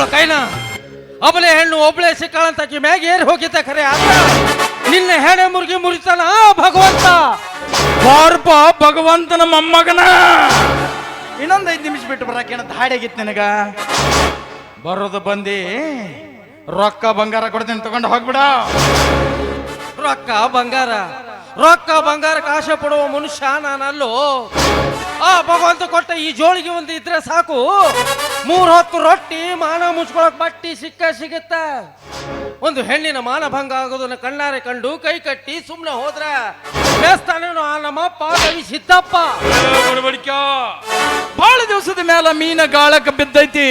ತಗೊಳ ಕೈನ. ಒಬ್ಬಳೆ ಹೆಣ್ಣು ಒಬ್ಬಳೆ ಸಿಕ್ಕಾಳಂತಾಕಿ ಮ್ಯಾಗ ಏರಿ ಹೋಗಿದ್ದ ಖರೆ ಆತ ನಿನ್ನ ಹೆಣೆ ಮುರುಗಿ ಮುರಿತಾನ ಭಗವಂತ. ಬಾರ್ಪ ಭಗವಂತನ ಮೊಮ್ಮಗನ. ಇನ್ನೊಂದು 5 ನಿಮಿಷ ಬಿಟ್ಟು ಬರಾಕೇನಂತ ಹಾಡಾಗಿತ್ತು ನಿನಗ. ಬರೋದು ಬಂದಿ ರೊಕ್ಕ ಬಂಗಾರ ಕೊಡ್ತೀನಿ ತಗೊಂಡು ಹೋಗ್ಬಿಡ. ರೊಕ್ಕ ಬಂಗಾರ ರೊಕ್ಕ ಬಂಗಾರಕ್ಕೆ ಆಶೆ ಪಡುವ ಮನುಷ್ಯ ನಾನಲ್ಲೋ. ಆ ಭಗವಂತ ಕೊಟ್ಟ ಈ ಜೋಳಿಗೆ ಒಂದು ಇದ್ರೆ ಸಾಕು. 3 ಹೊತ್ತು ರೊಟ್ಟಿ ಮಾನ ಮುಚ್ಕೊಳಕ್ ಬಟ್ಟಿ ಸಿಗುತ್ತ. ಒಂದು ಹೆಣ್ಣಿನ ಮಾನಭಂಗ ಆಗೋದನ್ನ ಕಣ್ಣಾರೆ ಕಂಡು ಕೈ ಕಟ್ಟಿ ಸುಮ್ಮನೆ ಹೋದ್ರ ಬೇಸ್ತಾನೇನೋ ಆ ನಮ್ಮಪ್ಪ ಕವಿ ಸಿದ್ದಪ್ಪ. ಬಹಳ ದಿವಸದ ಮೇಲೆ ಮೀನ ಗಾಳಕ್ಕೆ ಬಿದ್ದೈತಿ,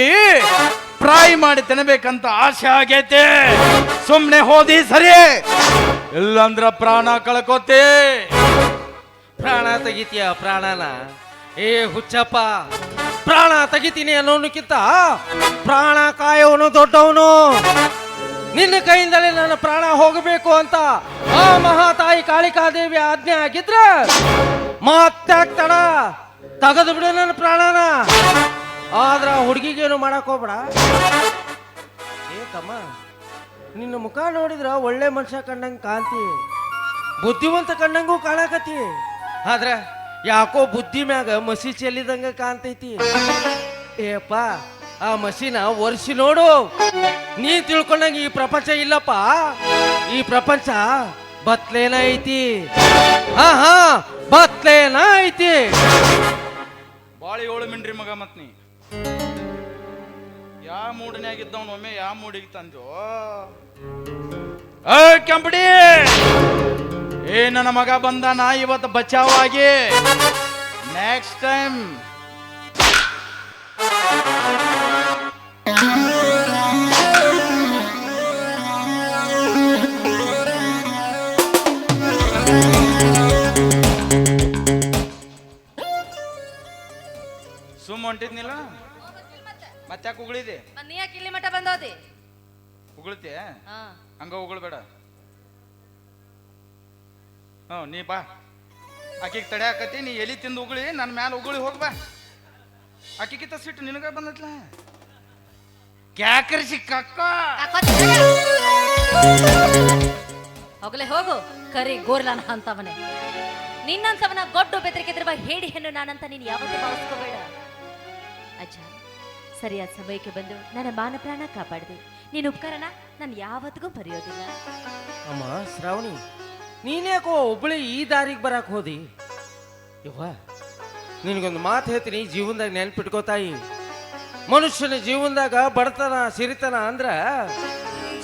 ಫ್ರೈ ಮಾಡಿ ತಿನ್ನಬೇಕಂತ ಆಸೆ ಆಗೈತೆ. ಸುಮ್ನೆ ಹೋದಿ ಸರಿ, ಇಲ್ಲಂದ್ರ ಪ್ರಾಣ ಕಳ್ಕೋತಿ. ಪ್ರಾಣ ತೆಗಿತೀಯ ಪ್ರಾಣನ? ಏ ಹುಚ್ಚಪ್ಪ, ಪ್ರಾಣ ತೆಗಿತೀನಿ ಅನ್ನೋನಕ್ಕಿಂತ ಪ್ರಾಣ ಕಾಯೋನು ದೊಡ್ಡವನು. ನಿನ್ನ ಕೈಯಿಂದಲೇ ನನ್ನ ಪ್ರಾಣ ಹೋಗಬೇಕು ಅಂತ ಆ ಮಹಾತಾಯಿ ಕಾಳಿಕಾದೇವಿ ಆಜ್ಞೆ ಆಗಿದ್ರೆ ಮತ್ತೆ ತಡ ತೆಗೆದು ಬಿಡು ನನ್ನ ಪ್ರಾಣನ. ಆದ್ರ ಹುಡುಗಿಗೇನು ಮಾಡಕ್ ಹೋಗ್ಬೇಡ. ಏ ತಮ್ಮ, ನಿನ್ನ ಮುಖ ನೋಡಿದ್ರ ಒಳ್ಳೆ ಮನುಷ್ಯ ಕಂಡಂಗೆ ಕಾಂತಿ, ಬುದ್ಧಿವಂತ ಕಂಡಂಗೂ ಕಾಣಕತಿ. ಆದ್ರ ಯಾಕೋ ಬುದ್ಧಿ ಮ್ಯಾಗ ಮಸಿ ಚೆಲ್ಲಿದಂಗ ಕಾಣ್ತೈತಿ. ಏಪ್ಪ, ಆ ಮಸಿನ ಒರೆಸಿ ನೋಡು. ನೀ ತಿಳ್ಕೊಂಡಂಗ ಈ ಪ್ರಪಂಚ ಇಲ್ಲಪ್ಪ. ಈ ಪ್ರಪಂಚ ಬತ್ಲೇನ ಐತಿ. ಹಾ ಬತ್ಲೇನ ಐತಿ. ಬಾಳಿ 7 ಮಿಂಡ್ರಿ ಮಗ. ಮತ್ ನೀ ಯಾವ ಮೂಡನ್ಯಾಗಿದ್ದವನು ಒಮ್ಮೆ ಯಾವ ಮೂಡಿಗೆ ತಂದು ಕೆಂಪಡಿ. ಏ ನನ್ನ ಮಗ ಬಂದಾನ ಇವತ್ತು ಬಚಾವಾಗಿ. ನೆಕ್ಸ್ಟ್ ಟೈಮ್ ಸುಮ್ಮ ಹೊಂಟಿದ್ನಿಲ್ಲ. ಮತ್ತೆ ಯಾಕೆ ಉಗುಳಿದೆ? ನೀ ಯಾಕೆ ಇಲ್ಲಿ ಮಠ ಬಂದೋದಿ? ಉಗುಳ್ತಿ ಹಂಗ ಉಗುಳ್ಬೇಡ. ನೀ ಬಾ, ಆಕಿಗೆ ತಡೆ ಹಾಕತಿ. ನೀ ಎಲಿ ತಿಂದು ಉಗುಳಿ ನನ್ನ ಮ್ಯಾಲ ಉಗುಳಿ ಹೋಗ್ಬಾ. ಆಕಿಗಿಂತ ಸಿಟ್ಟು ನಿನಗ ಬಂದತ್ಲ. ಕ್ಯಾಕರಿಸಿ ಕಕ್ಕ ಹೋಗ್ಲೆ ಹೋಗು ಕರಿ ಗೋರ್ಲಾನ ಅಂತವನೇ. ನಿನ್ನಂತವನ ಗೊಡ್ಡು ಬೆದರಿಕೆದಿರುವ ಹೇಡಿ ಹೆಣ್ಣು ನಾನಂತ ನೀನು ಯಾವತ್ತೂ ಭಾವಿಸ್ಕೋಬೇಡ. ಅಜ್ಜ, ಸರಿಯಾದ ಸಮಯಕ್ಕೆ ಬಂದು ನನ್ನ ಮಾನ ಪ್ರಾಣ ಕಾಪಾಡಿದೆ. ನೀನು ಉಪಕಾರನ ನಾನು ಯಾವತ್ತಿಗೂ ಮರೆಯೋದಿಲ್ಲ. ಅಮ್ಮ ಶ್ರಾವಣಿ, ನೀನ್ಯಾಕೋ ಒಬ್ಬಳಿ ಈ ದಾರಿಗೆ ಬರಕ್ ಹೋದಿ? ಯವ್ವ, ನಿನಗೊಂದು ಮಾತು ಹೇಳ್ತೀನಿ, ಜೀವನದಾಗ ನೆನ್ಪಿಟ್ಕೋತಾಯಿ. ಮನುಷ್ಯನ ಜೀವನದಾಗ ಬಡತನ ಸಿರಿತನ ಅಂದ್ರ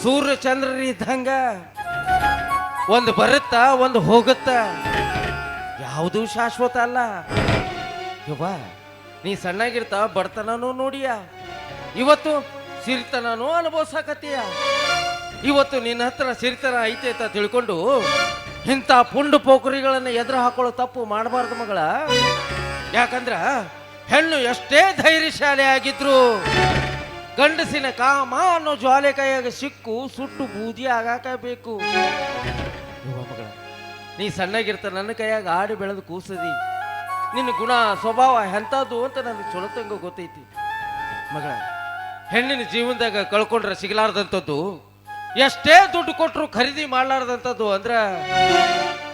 ಸೂರ್ಯ ಚಂದ್ರರಿದ್ದಂಗ. ಒಂದು ಬರುತ್ತ ಒಂದು ಹೋಗುತ್ತ, ಯಾವುದೂ ಶಾಶ್ವತ ಅಲ್ಲ. ಯವ್ವ, ನೀ ಸಣ್ಣಾಗಿರ್ತ ಬಡತನನೂ ನೋಡಿಯ, ಇವತ್ತು ಸಿರಿತನನೂ ಅನುಭವಿಸಾಕತ್ತೀಯ. ಇವತ್ತು ನಿನ್ನ ಹತ್ರ ಸಿರಿತನ ಐತೆ ಅಂತ ತಿಳ್ಕೊಂಡು ಇಂಥ ಪುಂಡು ಪೋಖರಿಗಳನ್ನು ಎದುರು ಹಾಕೊಳ್ಳೋ ತಪ್ಪು ಮಾಡಬಾರ್ದು ಮಗಳ. ಯಾಕಂದ್ರ ಹೆಣ್ಣು ಎಷ್ಟೇ ಧೈರ್ಯಶಾಲಿ ಆಗಿದ್ರು ಗಂಡಸಿನ ಕಾಮ ಅನ್ನೋ ಜ್ವಾಲೆ ಕೈಯಾಗ ಸಿಕ್ಕು ಸುಟ್ಟು ಬೂದಿ ಆಗಾಕಬೇಕು. ಮಗಳ, ನೀ ಸಣ್ಣಗಿರ್ತ ನನ್ನ ಕೈಯಾಗ ಆಡಿ ಬೆಳೆದು ಕೂಸದಿ. ನಿನ್ನ ಗುಣ ಸ್ವಭಾವ ಎಂಥದ್ದು ಅಂತ ನನಗೆ ಚೊಲತಂಗ ಗೊತ್ತೈತಿ ಮಗಳ. ಹೆಣ್ಣಿನ ಜೀವನದಾಗ ಕಳ್ಕೊಂಡ್ರೆ ಸಿಗಲಾರ್ದಂಥದ್ದು, ಎಷ್ಟೇ ದುಡ್ಡು ಕೊಟ್ಟರು ಖರೀದಿ ಮಾಡಲಾರ್ದಂಥದ್ದು ಅಂದ್ರ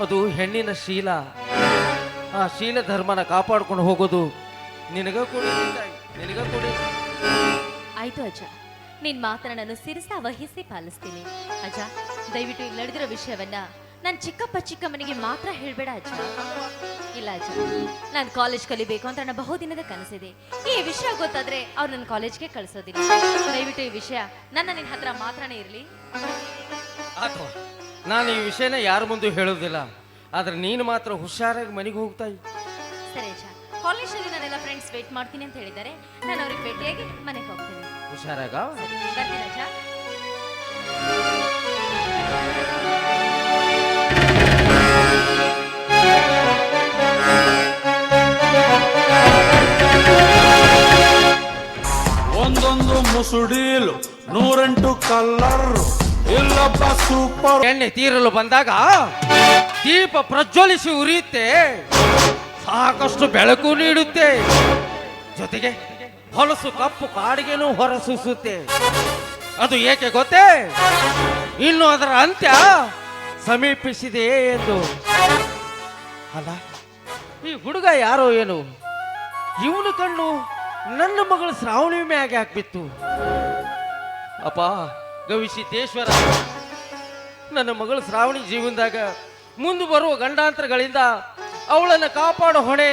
ಅದು ಹೆಣ್ಣಿನ ಶೀಲ. ಆ ಶೀಲ ಧರ್ಮನ ಕಾಪಾಡ್ಕೊಂಡು ಹೋಗೋದು ನಿನಗ ಕೊಡಿ, ನಿನಗ ಕೊಡಿ. ಆಯ್ತು ಅಜ್ಜ, ನಿನ್ ಮಾತನ್ನ ನಾನು ಸಿರಿಸ ವಹಿಸಿ ಪಾಲಿಸ್ತೀನಿ. ಅಜ್ಜ, ದಯವಿಟ್ಟು ಇಲ್ಲಿ ನಡೆದಿರೋ ವಿಷಯವನ್ನ ನಾನು ಚಿಕ್ಕಪ್ಪ ಚಿಕ್ಕಮ್ಮನಿಗೆ ಮಾತ್ರ ಹೇಳ್ಬೇಡ ಅಜ್ಜ. ಇಲ್ಲ ಅಜ್ಜ, ನಾನು ಕಾಲೇಜ್ ಕಲಿಬೇಕು ಅಂತ ನನ್ನ ಬಹುದಿನದ ಕನಸಿದೆ. ಈ ವಿಷಯ ಗೊತ್ತಾದ್ರೆ ಅವ್ರು ನನ್ನ ಕಾಲೇಜ್ಗೆ ಕಳಿಸೋದಿಲ್ಲ. ದಯವಿಟ್ಟು ಈ ವಿಷಯ ನಿನ್ನ ಹತ್ರ ಮಾತ್ರನೇ ಇರಲಿ. ಅಥವಾ ನಾನು ಈ ವಿಷಯನ ಯಾರ ಮುಂದೆ ಹೇಳೋದಿಲ್ಲ, ಆದ್ರೆ ನೀನು ಮಾತ್ರ ಹುಷಾರಾಗಿ ಮನೆಗೆ ಹೋಗ್ತಾ. ಸರಿ ಅಜ್ಜ, ಕಾಲೇಜಲ್ಲಿ ನನ್ನೆಲ್ಲ ಫ್ರೆಂಡ್ಸ್ ವೇಟ್ ಮಾಡ್ತೀನಿ ಅಂತ ಹೇಳಿದ್ದಾರೆ. ನಾನು ಅವ್ರಿಗೆ ಭೇಟಿಯಾಗಿ ಮನೆಗೆ ಹೋಗ್ತೀನಿ. ಹುಷಾರಾಗ ಬರ್ತೀನಿ ಅಜ್ಜ. ಒಂದೊಂದು ಮುಸುಡೀಲು 108 ಕಲ್ಲರ್ ಇಲ್ಲಪ್ಪ ಸೂಪರ್. ಎಣ್ಣೆ ತೀರಲು ಬಂದಾಗ ದೀಪ ಪ್ರಜ್ವಲಿಸಿ ಉರಿಯುತ್ತೆ, ಸಾಕಷ್ಟು ಬೆಳಕು ನೀಡುತ್ತೆ. ಜೊತೆಗೆ ಹೊಲಸು ಕಪ್ಪು ಕಾಡಿಗೆನೂ ಹೊರಸೂಸುತ್ತೆ. ಅದು ಏಕೆ ಗೊತ್ತೇ? ಇನ್ನು ಅದರ ಅಂತ್ಯ ಸಮೀಪಿಸಿದೆ ಎಂದು. ಅಲ್ಲ, ಈ ಹುಡುಗ ಯಾರೋ ಏನು? ಇವನು ಕಣ್ಣು ನನ್ನ ಮಗಳು ಶ್ರಾವಣಿ ಮ್ಯಾಗೆ ಹಾಕ್ಬಿತ್ತು. ಅಪ್ಪ ಗವಿಸಿದ್ದೇಶ್ವರ, ನನ್ನ ಮಗಳು ಶ್ರಾವಣಿ ಜೀವನದಾಗ ಮುಂದೆ ಬರುವ ಗಂಡಾಂತರಗಳಿಂದ ಅವಳನ್ನು ಕಾಪಾಡೋ ಹೊಣೆ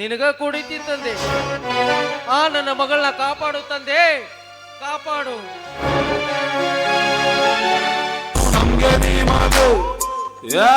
ನಿನಗ ಕೂಡಿತಿ ತಂದೆ. ಆ ನನ್ನ ಮಗಳನ್ನ ಕಾಪಾಡು ತಂದೆ, ಕಾಪಾಡು. ನಮ್ಗೆ ನೀ ಮಗು. ಯಾ